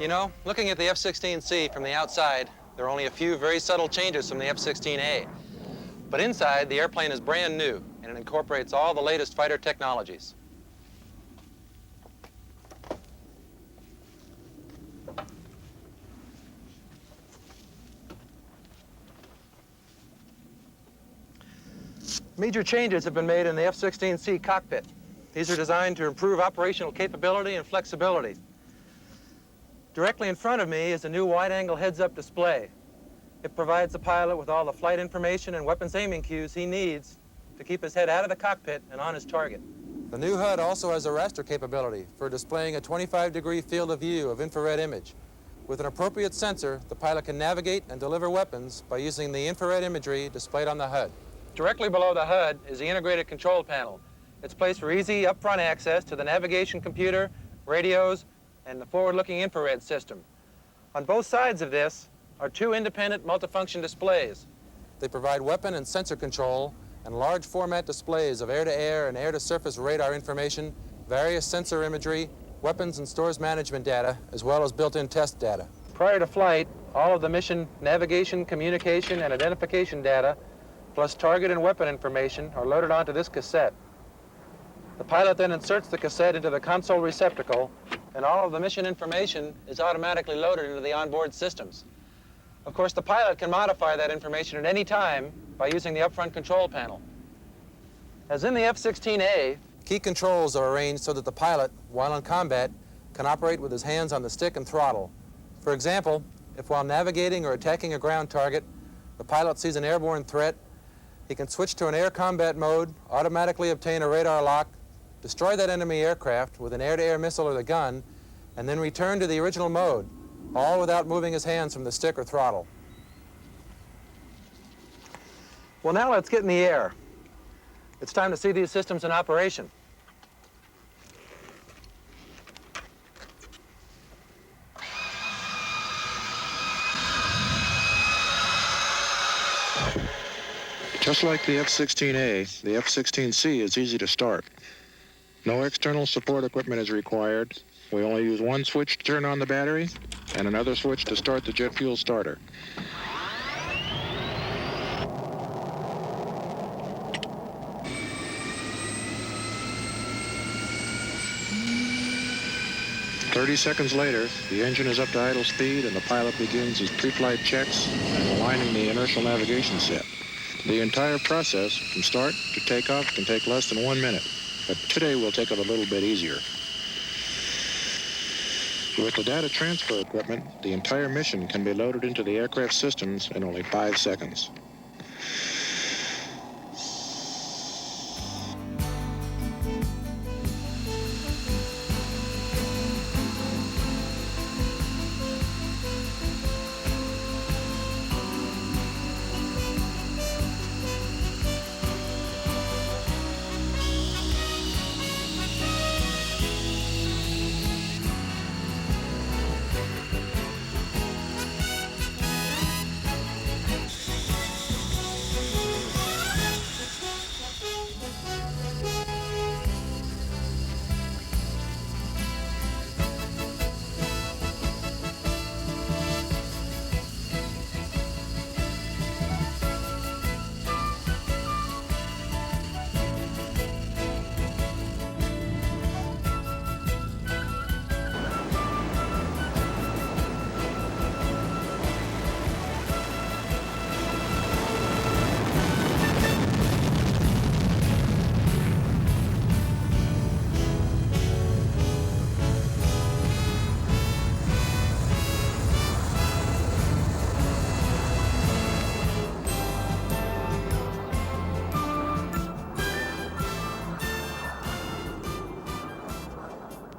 You know, looking at the F16 C from the outside, there are only a few very subtle changes from the F16 A. But inside, the airplane is brand new, and it incorporates all the latest fighter technologies. Major changes have been made in the F16 C cockpit. These are designed to improve operational capability and flexibility. Directly in front of me is a new wide-angle heads-up display. It provides the pilot with all the flight information and weapons aiming cues he needs to keep his head out of the cockpit and on his target. The new HUD also has a raster capability for displaying a 25-degree field of view of infrared image. With an appropriate sensor, the pilot can navigate and deliver weapons by using the infrared imagery displayed on the HUD. Directly below the HUD is the integrated control panel. It's placed for easy upfront access to the navigation computer, radios, and the forward-looking infrared system. On both sides of this are two independent multifunction displays. They provide weapon and sensor control and large format displays of air-to-air and air-to-surface radar information, various sensor imagery, weapons and stores management data, as well as built-in test data. Prior to flight, all of the mission navigation, communication, and identification data, plus target and weapon information, are loaded onto this cassette. The pilot then inserts the cassette into the console receptacle, and all of the mission information is automatically loaded into the onboard systems. Of course, the pilot can modify that information at any time by using the upfront control panel. As in the F-16A, key controls are arranged so that the pilot, while in combat, can operate with his hands on the stick and throttle. For example, if while navigating or attacking a ground target, the pilot sees an airborne threat, he can switch to an air combat mode, automatically obtain a radar lock, destroy that enemy aircraft with an air-to-air missile or the gun, and then return to the original mode, all without moving his hands from the stick or throttle. Well, now let's get in the air. It's time to see these systems in operation. Just like the F-16A, the F-16 C is easy to start. No external support equipment is required. We only use one switch to turn on the battery and another switch to start the jet fuel starter. "30 seconds later, the engine is up to idle speed and the pilot begins his pre-flight checks and aligning the inertial navigation set. The entire process, from start to takeoff, can take less than 1 minute, but today we'll take it a little bit easier. With the data transfer equipment, the entire mission can be loaded into the aircraft systems in only 5 seconds.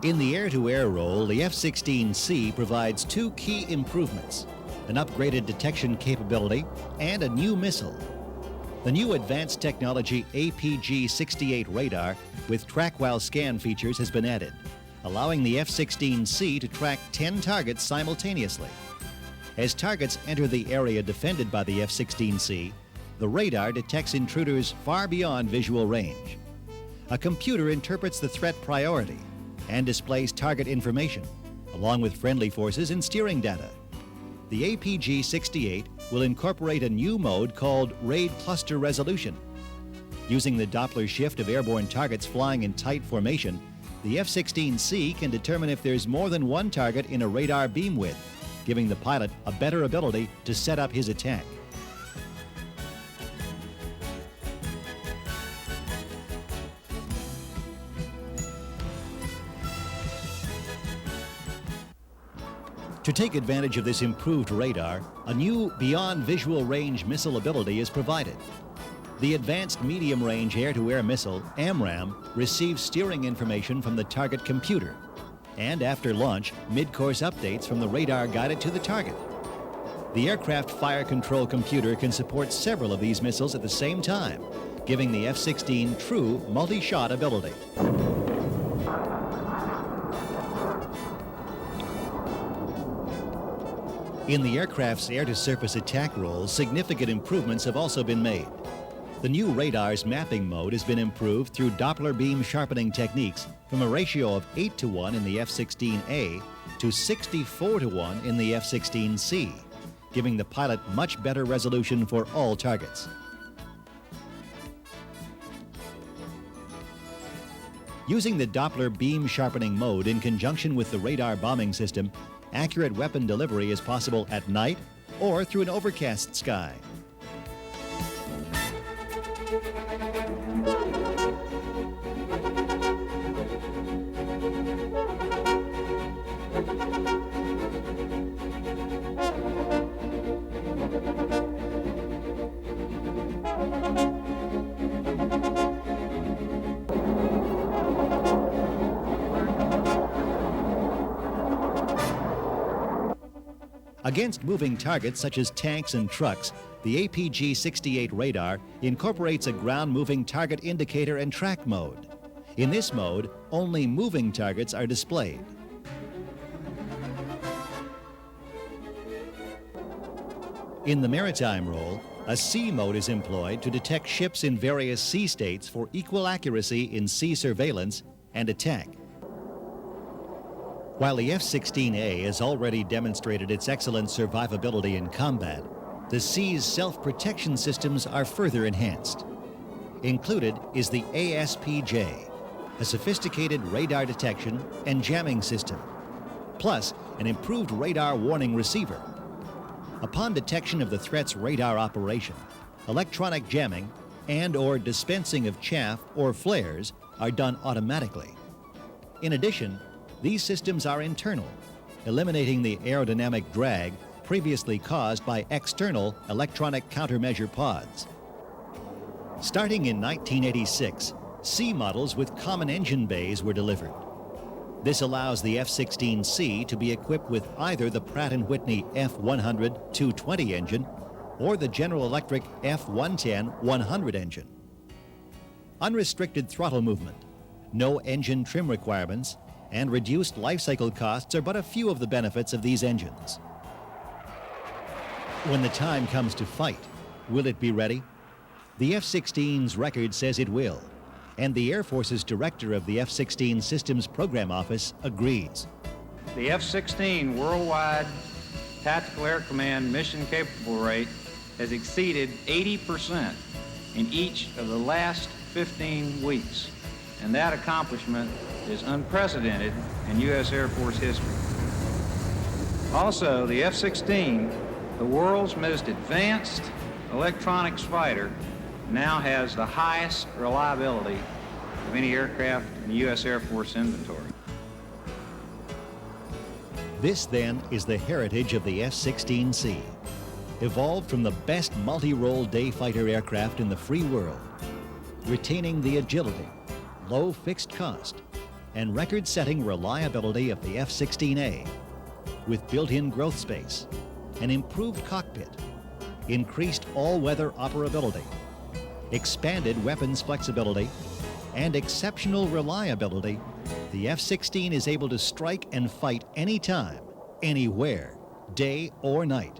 In the air-to-air role, the F-16 C provides two key improvements: an upgraded detection capability and a new missile. The new advanced technology APG-68 radar with track-while-scan features has been added, allowing the F-16 C to track 10 targets simultaneously. As targets enter the area defended by the F-16 C, the radar detects intruders far beyond visual range. A computer interprets the threat priority and displays target information, along with friendly forces and steering data. The APG-68 will incorporate a new mode called Raid Cluster Resolution. Using the Doppler shift of airborne targets flying in tight formation, the F-16 C can determine if there's more than one target in a radar beam width, giving the pilot a better ability to set up his attack. To take advantage of this improved radar, a new Beyond Visual Range missile ability is provided. The Advanced Medium Range Air-to-Air Missile, AMRAAM, receives steering information from the target computer, and after launch, mid-course updates from the radar guided to the target. The aircraft fire control computer can support several of these missiles at the same time, giving the F-16 true multi-shot ability. In the aircraft's air-to-surface attack role, significant improvements have also been made. The new radar's mapping mode has been improved through Doppler beam sharpening techniques from a ratio of 8:1 in the F-16A to 64:1 in the F-16C, giving the pilot much better resolution for all targets. Using the Doppler beam sharpening mode in conjunction with the radar bombing system, accurate weapon delivery is possible at night or through an overcast sky. Against moving targets such as tanks and trucks, the APG-68 radar incorporates a ground-moving target indicator and track mode. In this mode, only moving targets are displayed. In the maritime role, a sea mode is employed to detect ships in various sea states for equal accuracy in sea surveillance and attack. While the F-16A has already demonstrated its excellent survivability in combat, the C's self-protection systems are further enhanced. Included is the ASPJ, a sophisticated radar detection and jamming system, plus an improved radar warning receiver. Upon detection of the threat's radar operation, electronic jamming and/or dispensing of chaff or flares are done automatically. In addition, these systems are internal, eliminating the aerodynamic drag previously caused by external electronic countermeasure pods. Starting in 1986, C models with common engine bays were delivered. This allows the F-16C to be equipped with either the Pratt & Whitney F100-220 engine or the General Electric F110-100 engine. Unrestricted throttle movement, no engine trim requirements, and reduced life cycle costs are but a few of the benefits of these engines. When the time comes to fight, will it be ready? The F-16's record says it will, and the Air Force's director of the F-16 Systems Program Office agrees. The F-16 worldwide Tactical Air Command mission capable rate has exceeded 80% in each of the last 15 weeks, and that accomplishment is unprecedented in U.S. Air Force history. Also, the F-16, the world's most advanced electronics fighter, now has the highest reliability of any aircraft in the U.S. Air Force inventory. This, then, is the heritage of the F-16C, evolved from the best multi-role day fighter aircraft in the free world, retaining the agility, low fixed cost, and record-setting reliability of the F-16A, with built-in growth space, an improved cockpit, increased all-weather operability, expanded weapons flexibility, and exceptional reliability. The F-16 is able to strike and fight anytime, anywhere, day or night.